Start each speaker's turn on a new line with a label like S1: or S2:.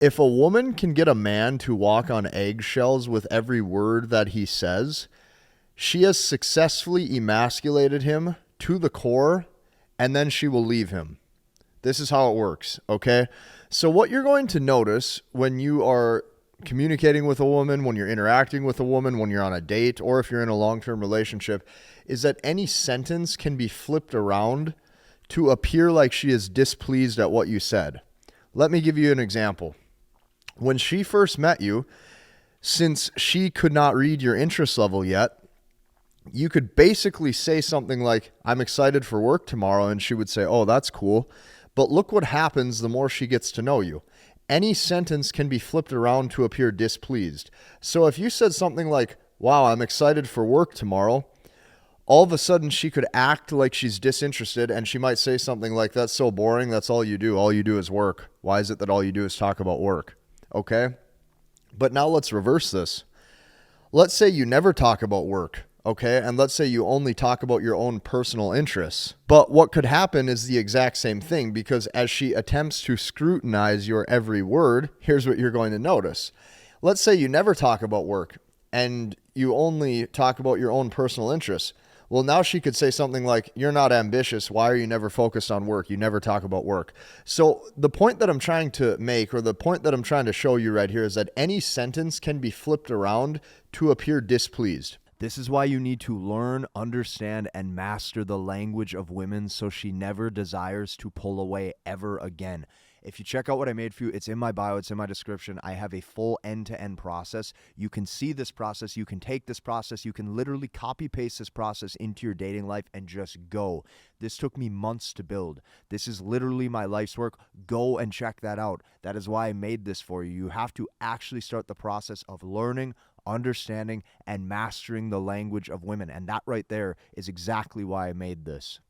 S1: If a woman can get a man to walk on eggshells with every word that he says, she has successfully emasculated him to the core, and then she will leave him. This is how it works, okay? So what you're going to notice when you are communicating with a woman, when you're interacting with a woman, when you're on a date, or if you're in a long-term relationship, is that any sentence can be flipped around to appear like she is displeased at what you said. Let me give you an example. When she first met you, since she could not read your interest level yet, you could basically say something like, I'm excited for work tomorrow, and she would say, oh, that's cool. But look what happens the more she gets to know you. Any sentence can be flipped around to appear displeased. So if you said something like, wow, I'm excited for work tomorrow, all of a sudden she could act like she's disinterested, and she might say something like, that's so boring, that's all you do. All you do is work. Why is it that all you do is talk about work? Okay? But now let's reverse this. Let's say you never talk about work. Okay, and let's say you only talk about your own personal interests. But what could happen is the exact same thing, because as she attempts to scrutinize your every word, here's what you're going to notice. Let's say you never talk about work and you only talk about your own personal interests. Well, now she could say something like, you're not ambitious. Why are you never focused on work? You never talk about work. So the point that I'm trying to make, or the point that I'm trying to show you right here, is that any sentence can be flipped around to appear displeased.
S2: This is why you need to learn, understand, and master the language of women so she never desires to pull away ever again. If you check out what I made for you, it's in my bio, it's in my description. I have a full end-to-end process. You can see this process, you can take this process, you can literally copy-paste this process into your dating life and just go. This took me months to build. This is literally my life's work. Go and check that out. That is why I made this for you. You have to actually start the process of learning, understanding, and mastering the language of women. And that right there is exactly why I made this.